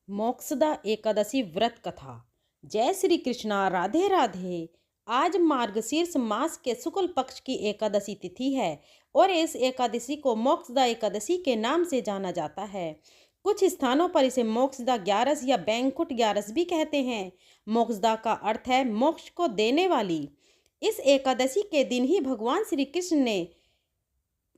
मोक्षदा एकादशी व्रत कथा। जय श्री कृष्णा, राधे राधे। आज मार्गशीर्ष मास के शुक्ल पक्ष की एकादशी तिथि है और इस एकादशी को मोक्षदा एकादशी के नाम से जाना जाता है। कुछ स्थानों पर इसे मोक्षदा ग्यारस या बैंकुट ग्यारस भी कहते हैं। मोक्षदा का अर्थ है मोक्ष को देने वाली। इस एकादशी के दिन ही भगवान श्री कृष्ण ने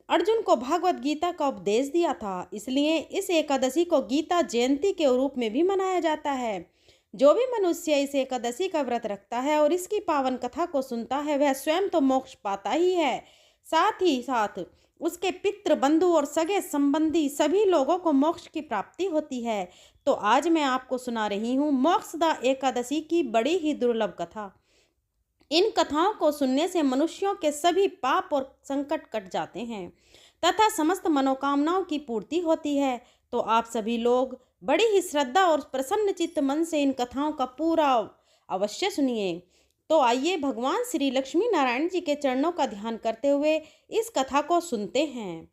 अर्जुन को भागवत गीता का उपदेश दिया था, इसलिए इस एकादशी को गीता जयंती के रूप में भी मनाया जाता है। जो भी मनुष्य इस एकादशी का व्रत रखता है और इसकी पावन कथा को सुनता है, वह स्वयं तो मोक्ष पाता ही है, साथ ही साथ उसके पितृ, बंधु और सगे संबंधी सभी लोगों को मोक्ष की प्राप्ति होती है। तो आज मैं आपको सुना रही हूँ मोक्षदा एकादशी की बड़ी ही दुर्लभ कथा। इन कथाओं को सुनने से मनुष्यों के सभी पाप और संकट कट जाते हैं तथा समस्त मनोकामनाओं की पूर्ति होती है। तो आप सभी लोग बड़ी ही श्रद्धा और प्रसन्न चित्त मन से इन कथाओं का पूरा अवश्य सुनिए। तो आइए भगवान श्री लक्ष्मी नारायण जी के चरणों का ध्यान करते हुए इस कथा को सुनते हैं।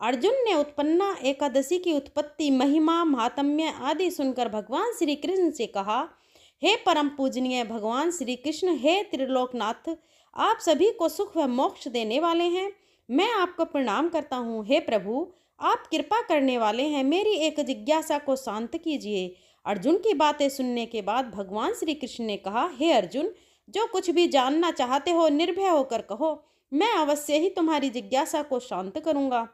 अर्जुन ने उत्पन्ना एकादशी की उत्पत्ति, महिमा, महात्म्य आदि सुनकर भगवान श्री कृष्ण से कहा, हे परम पूजनीय भगवान श्री कृष्ण, हे त्रिलोकनाथ, आप सभी को सुख व मोक्ष देने वाले हैं। मैं आपको प्रणाम करता हूँ। हे प्रभु, आप कृपा करने वाले हैं, मेरी एक जिज्ञासा को शांत कीजिए। अर्जुन की बातें सुनने के बाद भगवान श्री कृष्ण ने कहा, हे अर्जुन, जो कुछ भी जानना चाहते हो निर्भय होकर कहो, मैं अवश्य ही तुम्हारी जिज्ञासा को शांत करूँगा।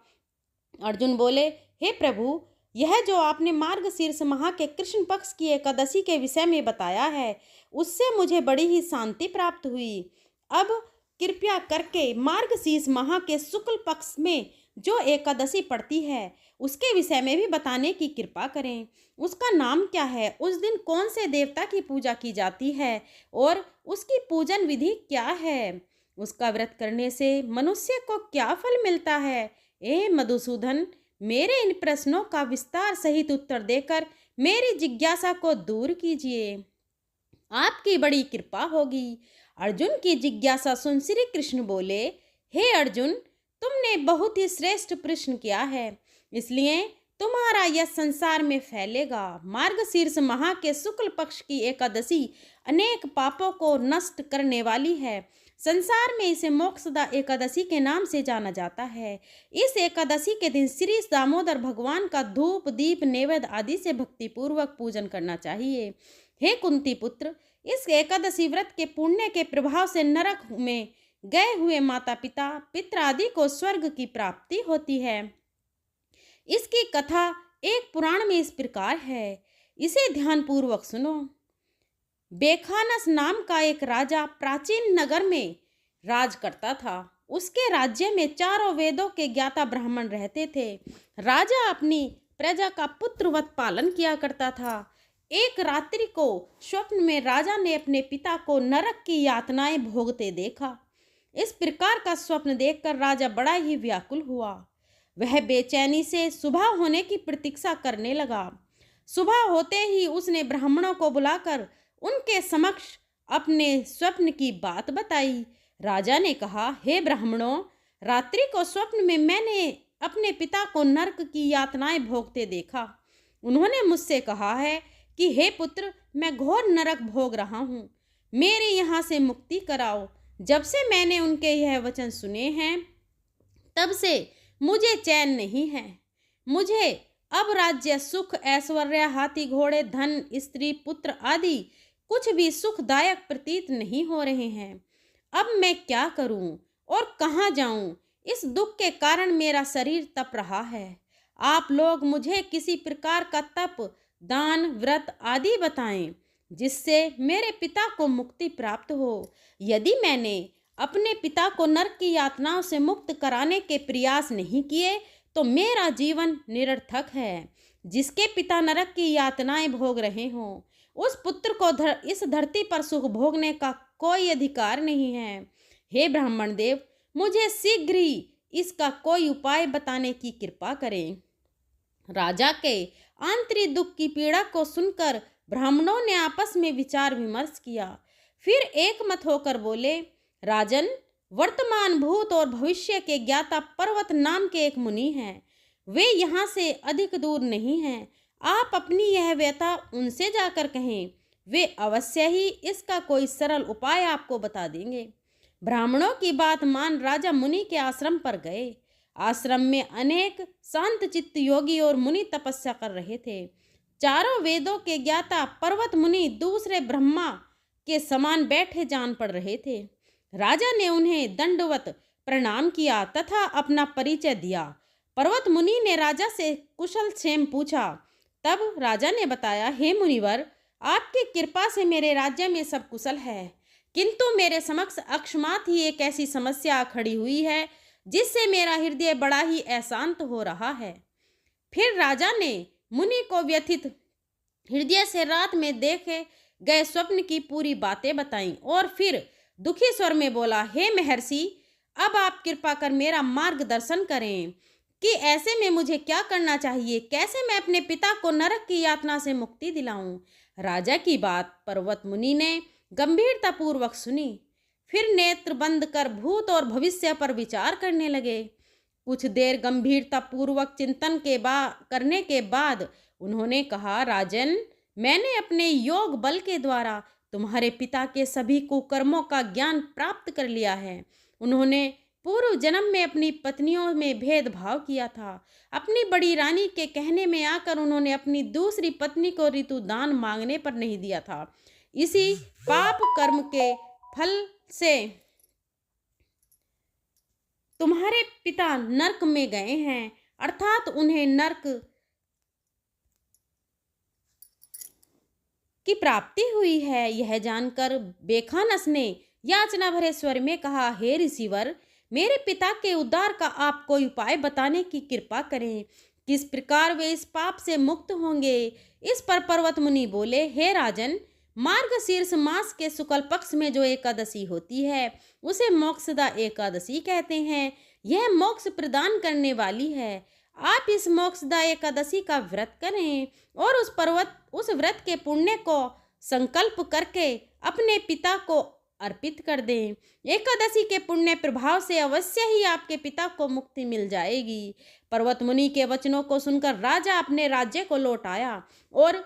अर्जुन बोले, हे प्रभु, यह जो आपने मार्गशीर्ष माह के कृष्ण पक्ष की एकादशी के विषय में बताया है, उससे मुझे बड़ी ही शांति प्राप्त हुई। अब कृपया करके मार्गशीर्ष माह के शुक्ल पक्ष में जो एकादशी पड़ती है उसके विषय में भी बताने की कृपा करें। उसका नाम क्या है, उस दिन कौन से देवता की पूजा की जाती है और उसकी पूजन विधि क्या है, उसका व्रत करने से मनुष्य को क्या फल मिलता है। ए मधुसूदन, मेरे इन प्रश्नों का विस्तार सहित उत्तर देकर मेरी जिज्ञासा को दूर कीजिए, आपकी बड़ी कृपा होगी। अर्जुन की जिज्ञासा सुन श्री कृष्ण बोले, हे अर्जुन, तुमने बहुत ही श्रेष्ठ प्रश्न किया है, इसलिए तुम्हारा यह संसार में फैलेगा। मार्गशीर्ष माह के शुक्ल पक्ष की एकादशी अनेक पापों को नष्ट करने वाली है। संसार में इसे मोक्षदा एकादशी के नाम से जाना जाता है। इस एकादशी के दिन श्री दामोदर भगवान का धूप, दीप, नैवेद्य आदि से भक्तिपूर्वक पूजन करना चाहिए। हे कुंती पुत्र, इस एकादशी व्रत के पुण्य के प्रभाव से नरक में गए हुए माता पिता, पितृ आदि को स्वर्ग की प्राप्ति होती है। इसकी कथा एक पुराण में इस प्रकार है, इसे ध्यानपूर्वक सुनो। बेखानस नाम का एक राजा प्राचीन नगर में राज करता था। उसके राज्य में चारों वेदों के ज्ञाता ब्राह्मण रहते थे। राजा अपनी प्रजा का पुत्रवत पालन किया करता था। एक रात्रि को स्वप्न में राजा ने अपने पिता को नरक की यातनाएं भोगते देखा। इस प्रकार का स्वप्न देखकर राजा बड़ा ही व्याकुल हुआ। वह बेचैनी से सुबह होने की प्रतीक्षा करने लगा। सुबह होते ही उसने ब्राह्मणों को बुलाकर उनके समक्ष अपने स्वप्न की बात बताई। राजा ने कहा, हे ब्राह्मणों, रात्रि को स्वप्न में मैंने अपने पिता को नरक की यातनाएं भोगते देखा। उन्होंने मुझसे कहा है कि हे पुत्र, मैं घोर नरक भोग रहा हूँ, मेरी यहाँ से मुक्ति कराओ। जब से मैंने उनके यह वचन सुने हैं, तब से मुझे चैन नहीं है। मुझे अब राज्य, सुख, ऐश्वर्य, हाथी घोड़े, धन, स्त्री, पुत्र आदि कुछ भी सुखदायक प्रतीत नहीं हो रहे हैं। अब मैं क्या करूं और कहाँ जाऊं? इस दुख के कारण मेरा शरीर तप रहा है। आप लोग मुझे किसी प्रकार का तप, दान, व्रत आदि बताएं, जिससे मेरे पिता को मुक्ति प्राप्त हो। यदि मैंने अपने पिता को नरक की यातनाओं से मुक्त कराने के प्रयास नहीं किए तो मेरा जीवन निरर्थक है। जिसके पिता नरक की यातनाएं भोग रहे हों, उस पुत्र को इस धरती पर सुख भोगने का कोई अधिकार नहीं है। हे ब्राह्मण देव, मुझे शीघ्र ही इसका कोई उपाय बताने की कृपा करें। राजा के आंतरिक दुख की पीड़ा को सुनकर ब्राह्मणों ने आपस में विचार विमर्श किया। फिर एक मत होकर बोले, राजन, वर्तमान, भूत और भविष्य के ज्ञाता पर्वत नाम के एक मुनि हैं। वे यहाँ से अधिक दूर नहीं हैं। आप अपनी यह व्यथा उनसे जाकर कहें, वे अवश्य ही इसका कोई सरल उपाय आपको बता देंगे। ब्राह्मणों की बात मान राजा मुनि के आश्रम पर गए। आश्रम में अनेक शांत चित्त योगी और मुनि तपस्या कर रहे थे। चारों वेदों के ज्ञाता पर्वत मुनि दूसरे ब्रह्मा के समान बैठे जान पड़ रहे थे। राजा ने उन्हें दंडवत प्रणाम किया तथा अपना परिचय दिया। पर्वत मुनि ने राजा से कुशल क्षेम पूछा। तब राजा ने बताया, हे मुनिवर, आपकी कृपा से मेरे राज्य में सब कुशल है, किंतु मेरे समक्ष अकस्मात ही एक ऐसी समस्या खड़ी हुई है जिससे मेरा हृदय बड़ा ही अशांत हो रहा है। फिर राजा ने मुनि को व्यथित हृदय से रात में देखे गए स्वप्न की पूरी बातें बताईं और फिर दुखी स्वर में बोला, हे महर्षि, अब आप कृपा कर मेरा मार्गदर्शन करें कि ऐसे में मुझे क्या करना चाहिए, कैसे मैं अपने पिता को नरक की यातना से मुक्ति दिलाऊं। राजा की बात पर्वत मुनि ने गंभीरतापूर्वक सुनी। फिर नेत्र बंद कर भूत और भविष्य पर विचार करने लगे। कुछ देर गंभीरतापूर्वक चिंतन करने के बाद उन्होंने कहा, राजन, मैंने अपने योग बल के द्वारा तुम्हारे पिता के सभी कुकर्मों का ज्ञान प्राप्त कर लिया है। उन्होंने पूर्व जन्म में अपनी पत्नियों में भेदभाव किया था। अपनी बड़ी रानी के कहने में आकर उन्होंने अपनी दूसरी पत्नी को ऋतुदान मांगने पर नहीं दिया था। इसी पाप कर्म के फल से तुम्हारे पिता नरक में गए हैं, अर्थात उन्हें नरक की प्राप्ति हुई है। यह जानकर बेखानस ने याचना भरे स्वर में कहा, हे ऋषिवर, मेरे पिता के उद्धार का आप कोई उपाय बताने की कृपा करें। किस प्रकार वे इस पाप से मुक्त होंगे। इस पर पर्वत मुनि बोले, हे राजन, मार्गशीर्ष मास के शुक्ल पक्ष में जो एकादशी होती है उसे मोक्षदा एकादशी कहते हैं। यह मोक्ष प्रदान करने वाली है। आप इस मोक्षदा एकादशी का व्रत करें और उस व्रत के पुण्य को संकल्प करके अपने पिता को अर्पित कर दें। एकादशी के पुण्य प्रभाव से अवश्य ही आपके पिता को मुक्ति मिल जाएगी। पर्वत मुनि के वचनों को सुनकर राजा अपने राज्य को लौट आया और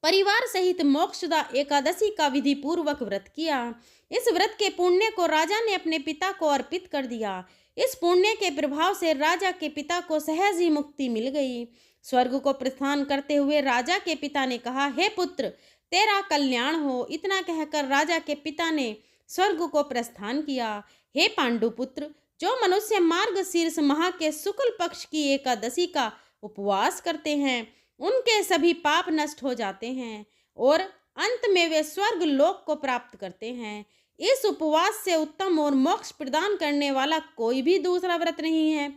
परिवार सहित मोक्षदा एकादशी का विधि पूर्वक व्रत किया। इस व्रत के पुण्य को राजा ने अपने पिता को अर्पित कर दिया। इस पुण्य के प्रभाव से राजा के पिता को सहज ही मुक्ति मिल गई। स्वर्ग को प्रस्थान करते हुए राजा के पिता ने कहा, हे पुत्र, तेरा कल्याण हो। इतना कहकर राजा के पिता ने स्वर्ग को प्रस्थान किया। हे पांडुपुत्र, जो मनुष्य मार्गशीर्ष माह के शुक्ल पक्ष की एकादशी का उपवास करते हैं उनके सभी पाप नष्ट हो जाते हैं और अंत में वे स्वर्ग लोक को प्राप्त करते हैं। इस उपवास से उत्तम और मोक्ष प्रदान करने वाला कोई भी दूसरा व्रत नहीं है।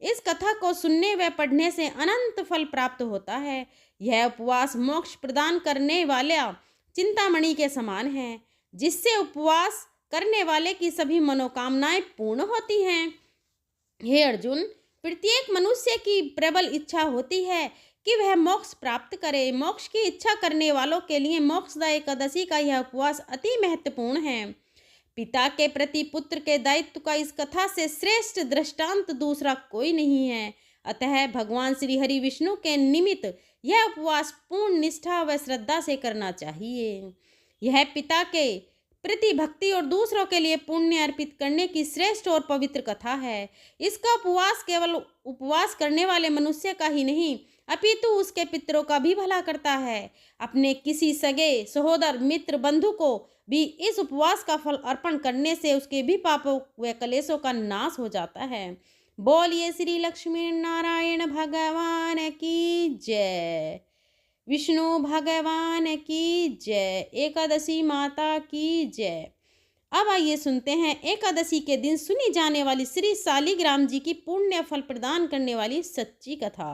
इस कथा को सुनने व पढ़ने से अनंत फल प्राप्त होता है। यह उपवास मोक्ष प्रदान करने वाला चिंतामणि के समान है, जिससे उपवास करने वाले की सभी मनोकामनाएं पूर्ण होती हैं। हे अर्जुन, प्रत्येक मनुष्य की प्रबल इच्छा होती है कि वह मोक्ष प्राप्त करे। मोक्ष की इच्छा करने वालों के लिए मोक्षदा एकादशी का यह उपवास अति महत्वपूर्ण है। पिता के प्रति पुत्र के दायित्व का इस कथा से श्रेष्ठ दृष्टांत दूसरा कोई नहीं है। अतः भगवान श्री हरि विष्णु के निमित्त यह उपवास पूर्ण निष्ठा व श्रद्धा से करना चाहिए। यह पिता के प्रति भक्ति और दूसरों के लिए पुण्य अर्पित करने की श्रेष्ठ और पवित्र कथा है। इसका उपवास केवल उपवास करने वाले मनुष्य का ही नहीं अपितु उसके पितरों का भी भला करता है। अपने किसी सगे सहोदर मित्र बंधु को भी इस उपवास का फल अर्पण करने से उसके भी पापों व कलेशों का नाश हो जाता है। बोलिए श्री लक्ष्मी नारायण भगवान की जय, विष्णु भगवान की जय, एकादशी माता की जय। अब आइए सुनते हैं एकादशी के दिन सुनी जाने वाली श्री शालिग्राम जी की पुण्य फल प्रदान करने वाली सच्ची कथा।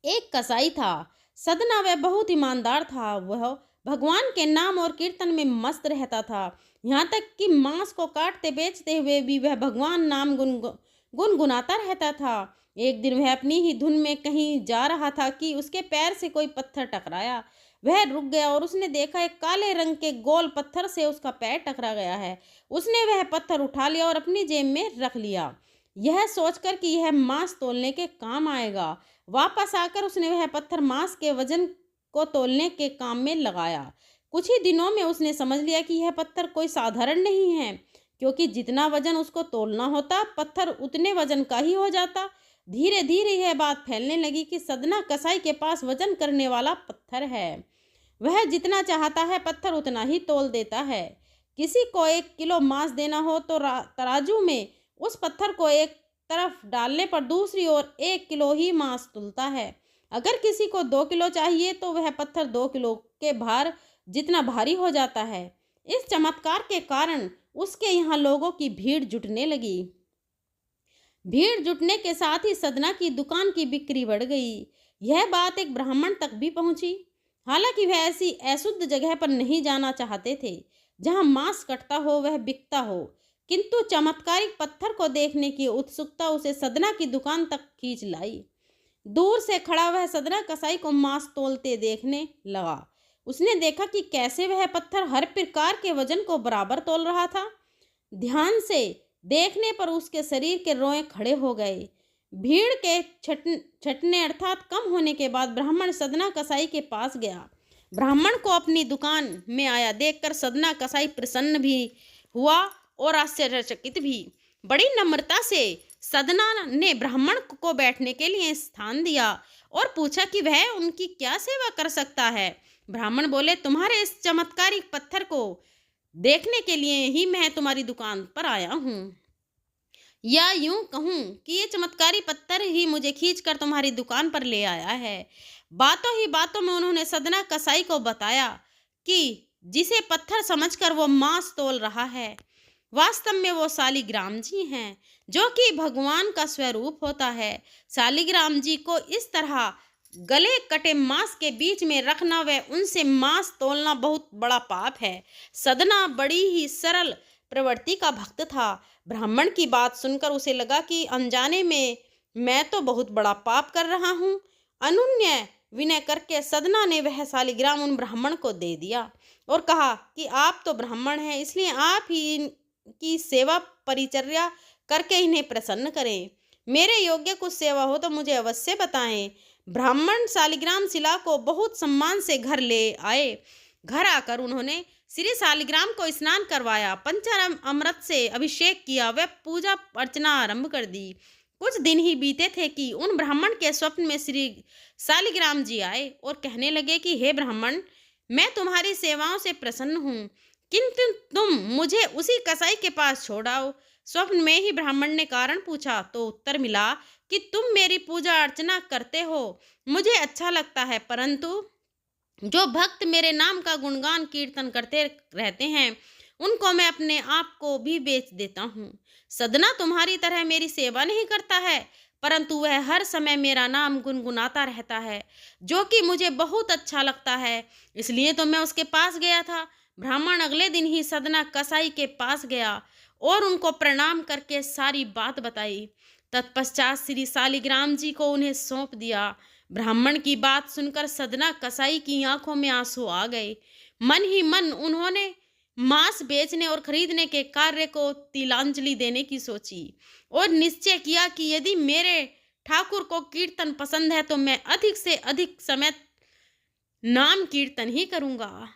एक कसाई था, सदना वह बहुत ईमानदार था। वह भगवान के नाम और कीर्तन में मस्त रहता था। यहाँ तक कि मांस को काटते बेचते हुए भी वह भगवान नाम गुनगुनाता रहता था। एक दिन वह अपनी ही धुन में कहीं जा रहा था कि उसके पैर से कोई पत्थर टकराया। वह रुक गया और उसने देखा एक काले रंग के गोल पत्थर से उसका पैर टकरा गया है। उसने वह पत्थर उठा लिया और अपनी जेब में रख लिया। यह सोचकर कि यह मांस तोलने के काम आएगा। वापस आकर उसने वह पत्थर मांस के वजन को तोलने के काम में लगाया। कुछ ही दिनों में उसने समझ लिया कि यह पत्थर कोई साधारण नहीं है, क्योंकि जितना वजन उसको तोलना होता पत्थर उतने वजन का ही हो जाता। धीरे धीरे यह बात फैलने लगी कि सदना कसाई के पास वजन करने वाला पत्थर है। वह जितना चाहता है पत्थर उतना ही तोल देता है। किसी को 1 किलो मांस देना हो तो तराजू में उस पत्थर को एक तरफ डालने पर दूसरी ओर 1 किलो ही मांस तुलता है। अगर किसी को 2 किलो चाहिए तो वह पत्थर 2 किलो के भार जितना भारी हो जाता है। इस चमत्कार के कारण उसके यहाँ लोगों की भीड़ जुटने लगी। भीड़ जुटने के साथ ही सदना की दुकान की बिक्री बढ़ गई। यह बात एक ब्राह्मण तक भी पहुंची। हालांकि वह ऐसी अशुद्ध जगह पर नहीं जाना चाहते थे जहां मांस कटता हो वह बिकता हो, किंतु चमत्कारिक पत्थर को देखने की उत्सुकता उसे सदना की दुकान तक खींच लाई। दूर से खड़ा वह सदना कसाई को मांस तोलते देखने लगा। उसने देखा कि कैसे वह पत्थर हर प्रकार के वजन को बराबर तोल रहा था। ध्यान से देखने पर उसके शरीर के रोए खड़े हो गए। भीड़ के छटने अर्थात कम होने के बाद ब्राह्मण सदना कसाई के पास गया। ब्राह्मण को अपनी दुकान में आया देखकर सदना कसाई प्रसन्न भी हुआ और आश्चर्यचकित भी। बड़ी नम्रता से सदना ने ब्राह्मण को बैठने के लिए स्थान दिया और पूछा कि वह उनकी क्या सेवा कर सकता है। ब्राह्मण बोले, तुम्हारे इस चमत्कारिक पत्थर को देखने के लिए ही मैं तुम्हारी दुकान पर आया हूँ, या यूं कहूं कि ये चमत्कारी पत्थर ही मुझे खींचकर तुम्हारी दुकान पर ले आया है। बातों ही बातों में उन्होंने सदना कसाई को बताया कि जिसे पत्थर समझकर वो मांस तोल रहा है वास्तव में वो शालिग्राम जी हैं, जो कि भगवान का स्वरूप होता है। शालिग्राम जी को इस तरह गले कटे मांस के बीच में रखना व उनसे मांस तोलना बहुत बड़ा पाप है। सदना बड़ी ही सरल प्रवृत्ति का भक्त था। ब्राह्मण की बात सुनकर उसे लगा कि अनजाने में मैं तो बहुत बड़ा पाप कर रहा हूँ। अनुनय विनय करके सदना ने वह शालिग्राम उन ब्राह्मण को दे दिया और कहा कि आप तो ब्राह्मण हैं, इसलिए आप ही इनकी सेवा परिचर्या करके इन्हें प्रसन्न करें। मेरे योग्य कुछ सेवा हो तो मुझे अवश्य बताएं। ब्राह्मण शालिग्राम शिला को बहुत सम्मान से घर ले आए। घर आकर उन्होंने श्री शालिग्राम को स्नान करवाया, पंचामृत से अभिषेक किया व पूजा अर्चना आरंभ कर दी। कुछ दिन ही बीते थे कि उन ब्राह्मण के स्वप्न में श्री शालिग्राम जी आए और कहने लगे कि हे ब्राह्मण, मैं तुम्हारी सेवाओं से प्रसन्न हूँ, किंतु तुम मुझे उसी कसाई के पास छोड़ आओ। स्वप्न में ही ब्राह्मण ने कारण पूछा तो उत्तर मिला कि तुम मेरी पूजा अर्चना करते हो, मुझे अच्छा लगता है, परंतु जो भक्त मेरे नाम का गुणगान कीर्तन करते रहते हैं उनको मैं अपने आप को भी बेच देता हूँ। सदना तुम्हारी तरह मेरी सेवा नहीं करता है, परंतु वह हर समय मेरा नाम गुनगुनाता रहता है, जो कि मुझे बहुत अच्छा लगता है, इसलिए तो मैं उसके पास गया था। ब्राह्मण अगले दिन ही सदना कसाई के पास गया और उनको प्रणाम करके सारी बात बताई। तत्पश्चात श्री शालिग्राम जी को उन्हें सौंप दिया। ब्राह्मण की बात सुनकर सदना कसाई की आंखों में आंसू आ गए। मन ही मन उन्होंने मांस बेचने और खरीदने के कार्य को तिलांजलि देने की सोची और निश्चय किया कि यदि मेरे ठाकुर को कीर्तन पसंद है तो मैं अधिक से अधिक समय नाम कीर्तन ही करूंगा।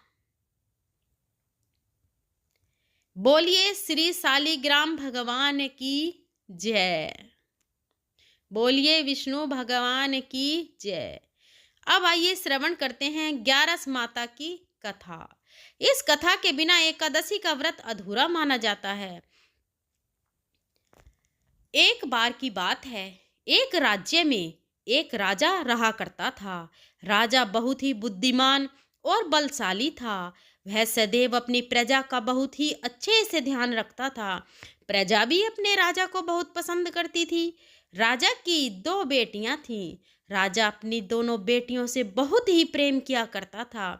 बोलिए श्री शालिग्राम भगवान की जय। बोलिए विष्णु भगवान की जय। अब आइए श्रवण करते हैं 11 माता की कथा। इस कथा के बिना एकादशी का व्रत अधूरा माना जाता है। एक बार की बात है, एक राज्य में एक राजा रहा करता था। राजा बहुत ही बुद्धिमान और बलशाली था। वह सदैव अपनी प्रजा का बहुत ही अच्छे से ध्यान रखता था। प्रजा भी अपने राजा को बहुत पसंद करती थी। राजा की 2 बेटियां थीं। राजा अपनी दोनों बेटियों से बहुत ही प्रेम किया करता था।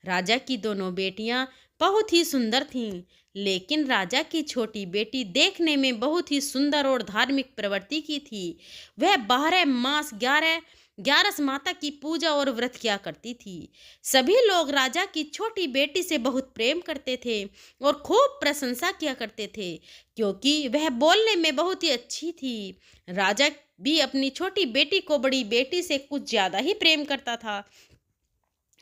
राजा की दोनों बेटियां बहुत ही सुंदर थीं, लेकिन राजा की छोटी बेटी देखने में बहुत ही सुंदर और धार्मिक प्रवृत्ति की थी। वह 12 मास 11 ग्यारस माता की पूजा और व्रत किया करती थी। सभी लोग राजा की छोटी बेटी से बहुत प्रेम करते थे और खूब प्रशंसा किया करते थे, क्योंकि वह बोलने में बहुत ही अच्छी थी। राजा भी अपनी छोटी बेटी को बड़ी बेटी से कुछ ज्यादा ही प्रेम करता था,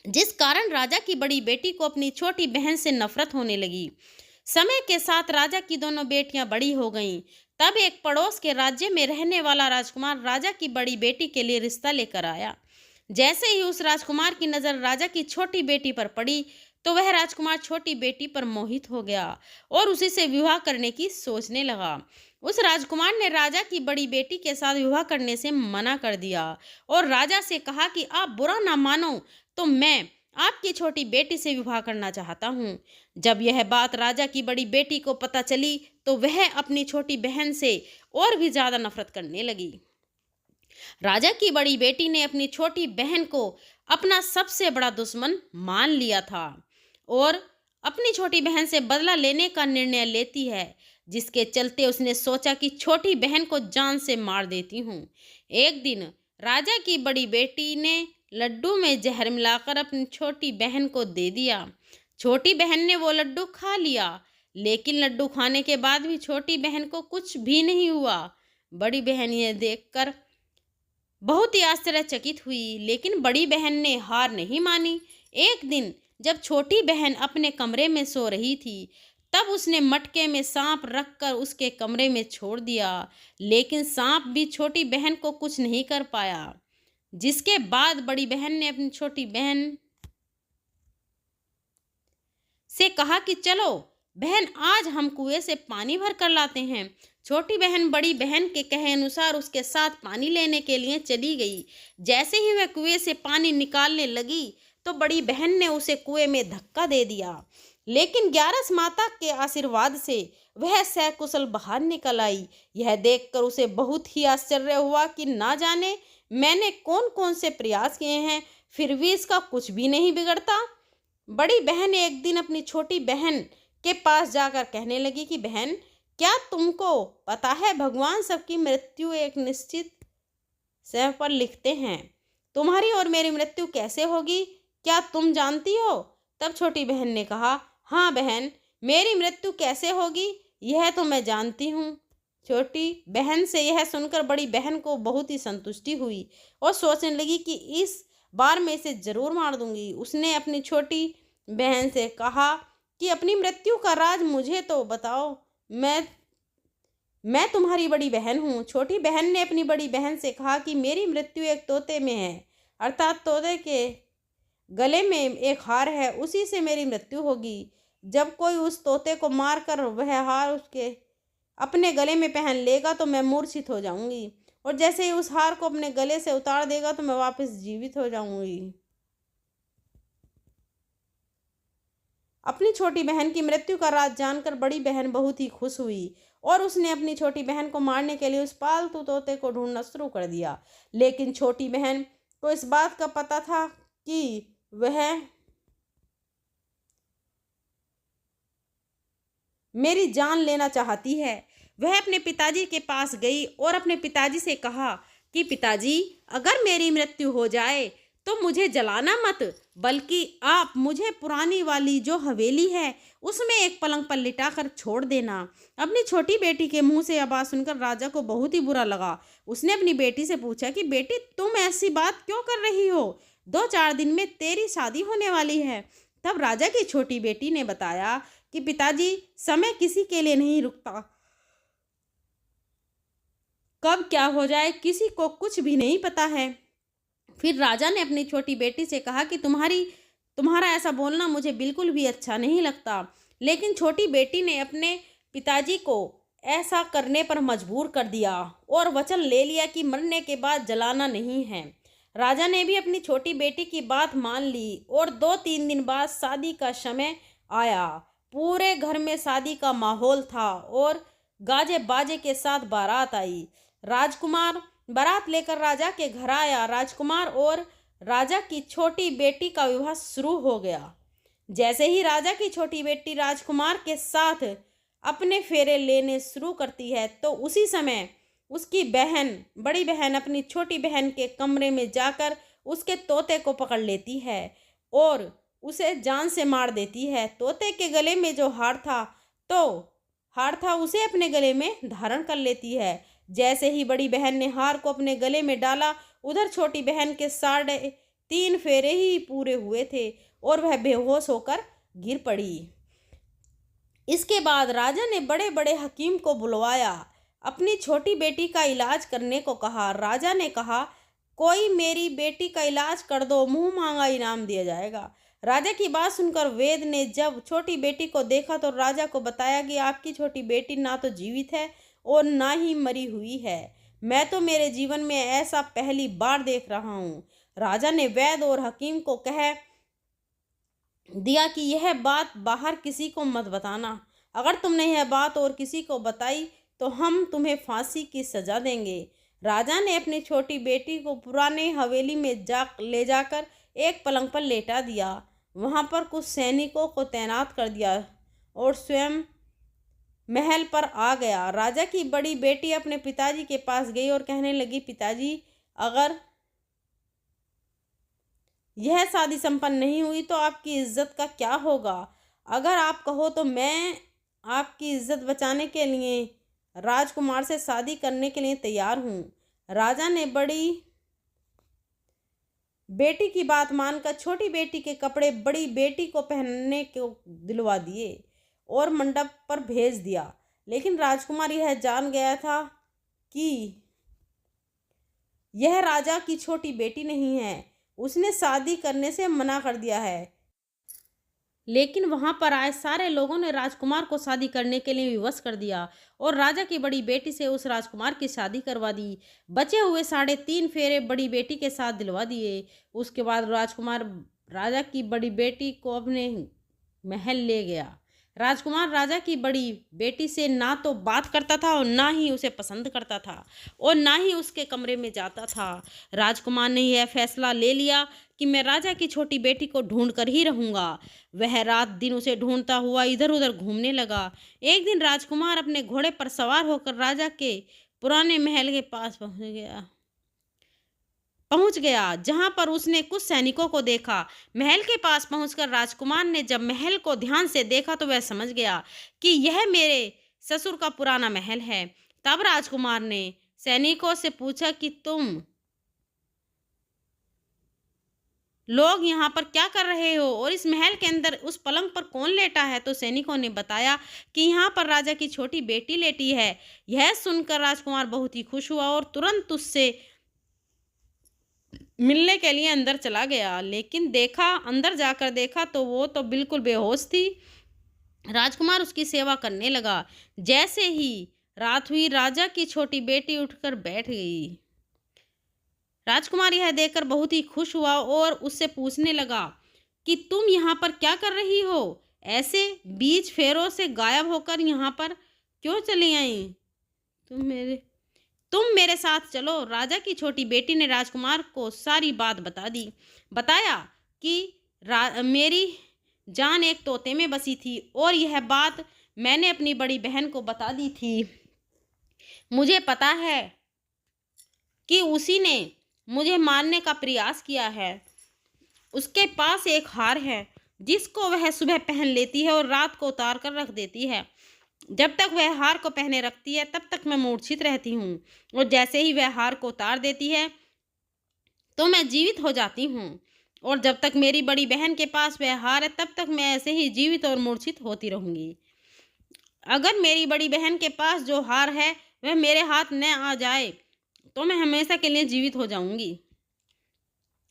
जिस कारण राजा की बड़ी बेटी को अपनी छोटी बहन से नफरत होने लगी। समय के साथ राजा की दोनों बेटियां बड़ी हो गईं। तब एक पड़ोस के राज्य में रहने वाला राजकुमार राजा की बड़ी बेटी के लिए रिश्ता लेकर आया। जैसे ही उस राजकुमार की नजर राजा की छोटी बेटी पर पड़ी, तो वह राजकुमार छोटी बेटी पर मोहित हो गया और उसी से विवाह करने की सोचने लगा। उस राजकुमार ने राजा की बड़ी बेटी के साथ विवाह करने से मना कर दिया और राजा से कहा कि आप बुरा ना मानो तो मैं आपकी छोटी बेटी से विवाह करना चाहता हूँ। जब यह बात राजा की बड़ी बेटी को पता चली, तो वह अपनी छोटी बहन से और भी ज्यादा नफरत करने लगी। राजा की बड़ी बेटी ने अपनी छोटी बहन को अपना सबसे बड़ा दुश्मन मान लिया था और अपनी छोटी बहन से बदला लेने का निर्णय लेती है, जिसके चलते उसने सोचा कि छोटी बहन को जान से मार देती हूँ। एक दिन राजा की बड़ी बेटी ने लड्डू में जहर मिलाकर अपनी छोटी बहन को दे दिया। छोटी बहन ने वो लड्डू खा लिया, लेकिन लड्डू खाने के बाद भी छोटी बहन को कुछ भी नहीं हुआ। बड़ी बहन ये देखकर बहुत ही आश्चर्यचकित हुई, लेकिन बड़ी बहन ने हार नहीं मानी। एक दिन जब छोटी बहन अपने कमरे में सो रही थी, तब उसने मटके में सांप रखकर उसके कमरे में छोड़ दिया, लेकिन सांप भी छोटी बहन को कुछ नहीं कर पाया। जिसके बाद बड़ी बहन ने अपनी छोटी बहन से कहा कि चलो बहन, आज हम कुएं से पानी भर कर लाते हैं। छोटी बहन बड़ी बहन के कहे अनुसार उसके साथ पानी लेने के लिए चली गई। जैसे ही वह कुएं से पानी निकालने लगी, तो बड़ी बहन ने उसे कुएं में धक्का दे दिया, लेकिन ग्यारस माता के आशीर्वाद से वह सकुशल बाहर निकल आई। यह देखकर उसे बहुत ही आश्चर्य हुआ कि ना जाने मैंने कौन कौन से प्रयास किए हैं, फिर भी इसका कुछ भी नहीं बिगड़ता। बड़ी बहन एक दिन अपनी छोटी बहन के पास जाकर कहने लगी कि बहन, क्या तुमको पता है भगवान सबकी मृत्यु एक निश्चित समय पर लिखते हैं। तुम्हारी और मेरी मृत्यु कैसे होगी, क्या तुम जानती हो? तब छोटी बहन ने कहा, हाँ बहन, मेरी मृत्यु कैसे होगी यह तो मैं जानती हूँ। छोटी बहन से यह सुनकर बड़ी बहन को बहुत ही संतुष्टि हुई और सोचने लगी कि इस बार मैं इसे जरूर मार दूंगी। उसने अपनी छोटी बहन से कहा कि अपनी मृत्यु का राज मुझे तो बताओ, मैं तुम्हारी बड़ी बहन हूँ। छोटी बहन ने अपनी बड़ी बहन से कहा कि मेरी मृत्यु एक तोते में है, अर्थात तोते के गले में एक हार है, उसी से मेरी मृत्यु होगी। जब कोई उस तोते को मारकर वह हार उसके अपने गले में पहन लेगा तो मैं मूर्छित हो जाऊंगी, और जैसे ही उस हार को अपने गले से उतार देगा तो मैं वापस जीवित हो जाऊंगी। अपनी छोटी बहन की मृत्यु का राज जानकर बड़ी बहन बहुत ही खुश हुई और उसने अपनी छोटी बहन को मारने के लिए उस पालतू तोते को ढूंढना शुरू कर दिया। लेकिन छोटी बहन को इस बात का पता था कि वह मेरी जान लेना चाहती है। वह अपने पिताजी के पास गई और अपने पिताजी से कहा कि पिताजी, अगर मेरी मृत्यु हो जाए तो मुझे जलाना मत, बल्कि आप मुझे पुरानी वाली जो हवेली है उसमें एक पलंग पर लिटाकर छोड़ देना। अपनी छोटी बेटी के मुंह से यह बात सुनकर राजा को बहुत ही बुरा लगा। उसने अपनी बेटी से पूछा कि बेटी, तुम ऐसी बात क्यों कर रही हो? 2-4 दिन में तेरी शादी होने वाली है। तब राजा की छोटी बेटी ने बताया कि पिताजी, समय किसी के लिए नहीं रुकता, कब क्या हो जाए किसी को कुछ भी नहीं पता है। फिर राजा ने अपनी छोटी बेटी से कहा कि तुम्हारा ऐसा बोलना मुझे बिल्कुल भी अच्छा नहीं लगता। लेकिन छोटी बेटी ने अपने पिताजी को ऐसा करने पर मजबूर कर दिया और वचन ले लिया कि मरने के बाद जलाना नहीं है। राजा ने भी अपनी छोटी बेटी की बात मान ली और 2-3 दिन बाद शादी का समय आया। पूरे घर में शादी का माहौल था और गाजे बाजे के साथ बारात आई। राजकुमार बारात लेकर राजा के घर आया। राजकुमार और राजा की छोटी बेटी का विवाह शुरू हो गया। जैसे ही राजा की छोटी बेटी राजकुमार के साथ अपने फेरे लेने शुरू करती है, तो उसी समय उसकी बहन, बड़ी बहन अपनी छोटी बहन के कमरे में जाकर उसके तोते को पकड़ लेती है और उसे जान से मार देती है। तोते के गले में जो हार था उसे अपने गले में धारण कर लेती है। जैसे ही बड़ी बहन ने हार को अपने गले में डाला, उधर छोटी बहन के 3.5 फेरे ही पूरे हुए थे और वह बेहोश होकर गिर पड़ी। इसके बाद राजा ने बड़े बड़े हकीम को बुलवाया, अपनी छोटी बेटी का इलाज करने को कहा। राजा ने कहा, कोई मेरी बेटी का इलाज कर दो, मुंह मांगा इनाम दिया जाएगा। राजा की बात सुनकर वेद ने जब छोटी बेटी को देखा तो राजा को बताया कि आपकी छोटी बेटी ना तो जीवित है और ना ही मरी हुई है। मैं तो मेरे जीवन में ऐसा पहली बार देख रहा हूँ। राजा ने वैद और हकीम को कह दिया कि यह बात बाहर किसी को मत बताना। अगर तुमने यह बात और किसी को बताई तो हम तुम्हें फांसी की सजा देंगे। राजा ने अपनी छोटी बेटी को पुराने हवेली में ले जाकर एक पलंग पर लेटा दिया। वहां पर कुछ सैनिकों को तैनात कर दिया और स्वयं महल पर आ गया। राजा की बड़ी बेटी अपने पिताजी के पास गई और कहने लगी, पिताजी, अगर यह शादी संपन्न नहीं हुई तो आपकी इज्जत का क्या होगा? अगर आप कहो तो मैं आपकी इज्जत बचाने के लिए राजकुमार से शादी करने के लिए तैयार हूँ। राजा ने बड़ी बेटी की बात मानकर छोटी बेटी के कपड़े बड़ी बेटी को पहनने को दिलवा दिए और मंडप पर भेज दिया। लेकिन राजकुमार यह जान गया था कि यह राजा की छोटी बेटी नहीं है। उसने शादी करने से मना कर दिया है। लेकिन वहां पर आए सारे लोगों ने राजकुमार को शादी करने के लिए विवश कर दिया और राजा की बड़ी बेटी से उस राजकुमार की शादी करवा दी। बचे हुए 3.5 फेरे बड़ी बेटी के साथ दिलवा दिए। उसके बाद राजकुमार राजा की बड़ी बेटी को अपने महल ले गया। राजकुमार राजा की बड़ी बेटी से ना तो बात करता था और ना ही उसे पसंद करता था और ना ही उसके कमरे में जाता था। राजकुमार ने यह फैसला ले लिया कि मैं राजा की छोटी बेटी को ढूंढ कर ही रहूंगा। वह रात दिन उसे ढूंढता हुआ इधर उधर घूमने लगा। एक दिन राजकुमार अपने घोड़े पर सवार होकर राजा के पुराने महल के पास पहुंच गया, जहां पर उसने कुछ सैनिकों को देखा। महल के पास पहुंचकर राजकुमार ने जब महल को ध्यान से देखा तो वह समझ गया कि यह मेरे ससुर का पुराना महल है। तब राजकुमार ने सैनिकों से पूछा कि तुम लोग यहाँ पर क्या कर रहे हो और इस महल के अंदर उस पलंग पर कौन लेटा है? तो सैनिकों ने बताया कि यहाँ पर राजा की छोटी बेटी लेटी है। यह सुनकर राजकुमार बहुत ही खुश हुआ और तुरंत उससे मिलने के लिए अंदर चला गया। लेकिन अंदर जाकर देखा तो वो तो बिल्कुल बेहोश थी। राजकुमार उसकी सेवा करने लगा। जैसे ही रात हुई, राजा की छोटी बेटी उठकर बैठ गई। राजकुमार यह देखकर बहुत ही खुश हुआ और उससे पूछने लगा कि तुम यहाँ पर क्या कर रही हो? ऐसे बीच फेरों से गायब होकर यहाँ पर क्यों चली आई? तुम मेरे साथ चलो। राजा की छोटी बेटी ने राजकुमार को सारी बात बता दी। बताया कि मेरी जान एक तोते में बसी थी और यह बात मैंने अपनी बड़ी बहन को बता दी थी। मुझे पता है कि उसी ने मुझे मारने का प्रयास किया है। उसके पास एक हार है जिसको वह सुबह पहन लेती है और रात को उतार कर रख देती है। जब तक वह हार को पहने रखती है तब तक मैं मूर्छित रहती हूँ और जैसे ही वह हार को उतार देती है तो मैं जीवित हो जाती हूँ और जब तक मेरी बड़ी बहन के पास वह हार है तब तक मैं ऐसे ही जीवित और मूर्छित होती रहूँगी। अगर मेरी बड़ी बहन के पास जो हार है वह मेरे हाथ न आ जाए तो मैं हमेशा के लिए जीवित हो जाऊंगी।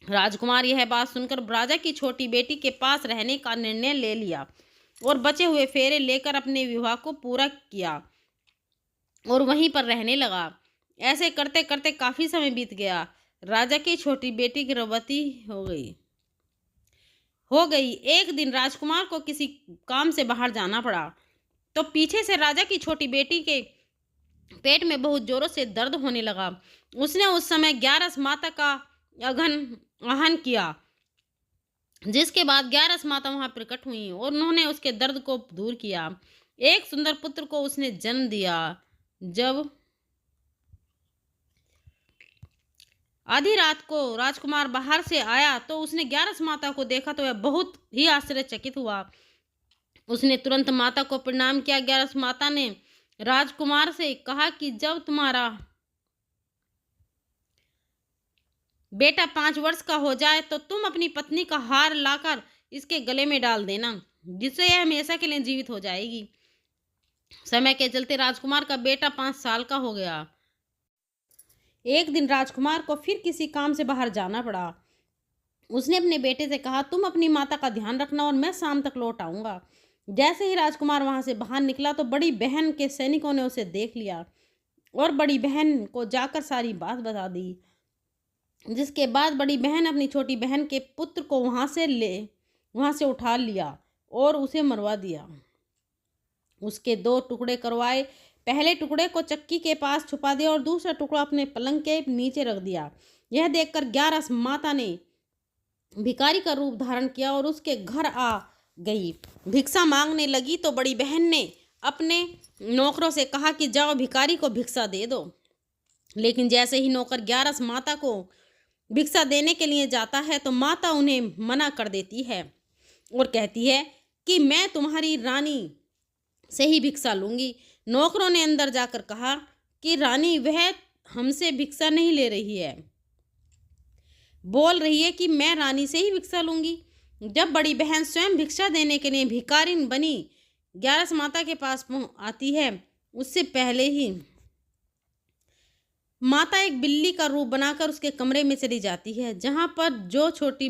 राजकुमार यह बात सुनकर राजा की छोटी बेटी के पास रहने का निर्णय ले लिया और बचे हुए फेरे लेकर अपने विवाह को पूरा किया और वहीं पर रहने लगा। ऐसे करते करते काफी समय बीत गया। राजा की छोटी बेटी गर्भवती हो गई। एक दिन राजकुमार को किसी काम से बाहर जाना पड़ा तो पीछे से राजा की छोटी बेटी के पेट में बहुत जोरों से दर्द होने लगा। उसने उस समय 11 माता का आह्वान किया, जिसके बाद 11 माता वहां प्रकट हुई और उन्होंने उसके दर्द को दूर किया। एक सुंदर पुत्र को उसने जन्म दिया। जब आधी रात को राजकुमार बाहर से आया तो उसने ग्यारस माता को देखा तो वह बहुत ही आश्चर्यचकित हुआ। उसने तुरंत माता को प्रणाम किया। ग्यारस माता ने राजकुमार से कहा कि जब तुम्हारा बेटा 5 वर्ष का हो जाए तो तुम अपनी पत्नी का हार लाकर इसके गले में डाल देना, जिससे यह हमेशा के लिए जीवित हो जाएगी। समय के चलते राजकुमार का बेटा 5 साल का हो गया। एक दिन राजकुमार को फिर किसी काम से बाहर जाना पड़ा। उसने अपने बेटे से कहा, तुम अपनी माता का ध्यान रखना और मैं शाम तक लौट आऊंगा। जैसे ही राजकुमार वहां से बाहर निकला तो बड़ी बहन के सैनिकों ने उसे देख लिया और बड़ी बहन को जाकर सारी बात बता दी। जिसके बाद बड़ी बहन अपनी छोटी बहन के पुत्र को वहां से उठा लिया और उसे मरवा दिया। उसके 2 टुकड़े करवाए। पहले टुकड़े को चक्की के पास छुपा दिया और दूसरा टुकड़ा अपने पलंग के नीचे रख दिया। यह देखकर ग्यारस माता ने भिखारी का रूप धारण किया और उसके घर आ गई। भिक्षा मांगने लगी तो बड़ी बहन ने अपने नौकरों से कहा कि जाओ भिखारी को भिक्षा दे दो। लेकिन जैसे ही नौकर ग्यारस माता को भिक्षा देने के लिए जाता है तो माता उन्हें मना कर देती है और कहती है कि मैं तुम्हारी रानी से ही भिक्षा लूंगी। नौकरों ने अंदर जाकर कहा कि रानी वह हमसे भिक्षा नहीं ले रही है, बोल रही है कि मैं रानी से ही भिक्षा लूंगी। जब बड़ी बहन स्वयं भिक्षा देने के लिए भिखारिन बनी ग्यारस माता के पास आती है, उससे पहले ही माता एक बिल्ली का रूप बनाकर उसके कमरे में चली जाती है, जहां पर जो छोटी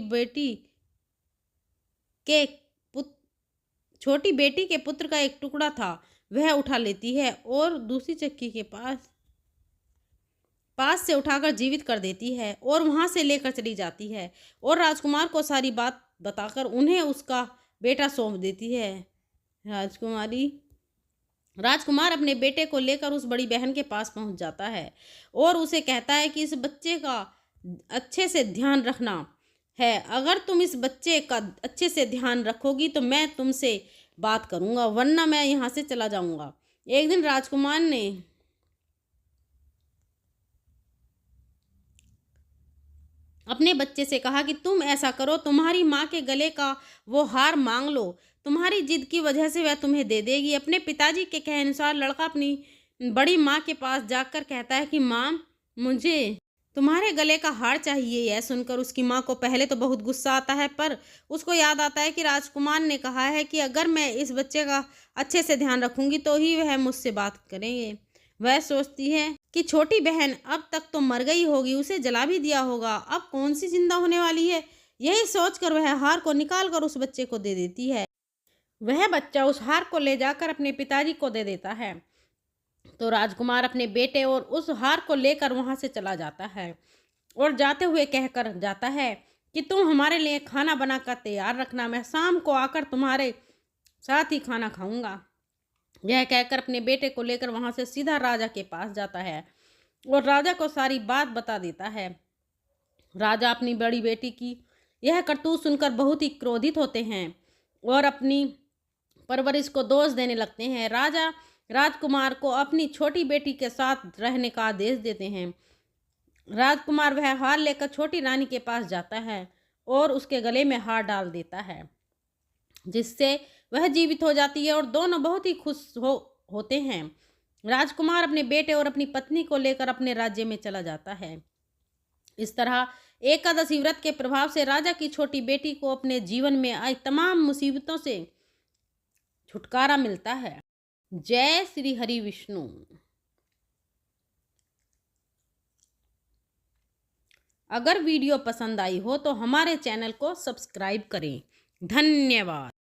बेटी के पुत्र का एक टुकड़ा था वह उठा लेती है और दूसरी चक्की के पास से उठाकर जीवित कर देती है और वहां से लेकर चली जाती है और राजकुमार को सारी बात बताकर उन्हें उसका बेटा सौंप देती है। राजकुमार अपने बेटे को लेकर उस बड़ी बहन के पास पहुंच जाता है और उसे कहता है कि इस बच्चे का अच्छे से ध्यान रखना है। अगर तुम इस बच्चे का अच्छे से ध्यान रखोगी तो मैं तुमसे बात करूंगा, वरना मैं यहाँ से चला जाऊंगा। एक दिन राजकुमार ने अपने बच्चे से कहा कि तुम ऐसा करो, तुम्हारी माँ के गले का वो हार मांग लो, तुम्हारी जिद की वजह से वह तुम्हें दे देगी। अपने पिताजी के कहे अनुसार लड़का अपनी बड़ी माँ के पास जाकर कहता है कि माँ, मुझे तुम्हारे गले का हार चाहिए। यह सुनकर उसकी माँ को पहले तो बहुत गुस्सा आता है, पर उसको याद आता है कि राजकुमार ने कहा है कि अगर मैं इस बच्चे का अच्छे से ध्यान रखूंगी तो ही वह मुझसे बात करेंगे। वह सोचती है कि छोटी बहन अब तक तो मर गई होगी, उसे जला भी दिया होगा, अब कौन सी जिंदा होने वाली है। यही सोचकर वह हार को निकाल कर उस बच्चे को दे देती है। वह बच्चा उस हार को ले जाकर अपने पिताजी को दे देता है तो राजकुमार अपने बेटे और उस हार को लेकर वहां से चला जाता है और जाते हुए कहकर जाता है कि तुम हमारे लिए खाना बनाकर तैयार रखना, मैं शाम को आकर तुम्हारे साथ ही खाना खाऊंगा। यह कहकर अपने बेटे को लेकर वहां से सीधा राजा के पास जाता है और राजा को सारी बात बता देता है। राजा अपनी बड़ी बेटी की यह करतूत सुनकर बहुत ही क्रोधित होते हैं और अपनी परवरिश को दोष देने लगते हैं। राजा राजकुमार को अपनी छोटी बेटी के साथ रहने का आदेश देते हैं। राजकुमार वह हार लेकर छोटी रानी के पास जाता है और उसके गले में हार डाल देता है, जिससे वह जीवित हो जाती है और दोनों बहुत ही खुश होते हैं। राजकुमार अपने बेटे और अपनी पत्नी को लेकर अपने राज्य में चला जाता है। इस तरह एकादशी व्रत के प्रभाव से राजा की छोटी बेटी को अपने जीवन में आई तमाम मुसीबतों से छुटकारा मिलता है। जय श्री हरि विष्णु। अगर वीडियो पसंद आई हो तो हमारे चैनल को सब्सक्राइब करें। धन्यवाद।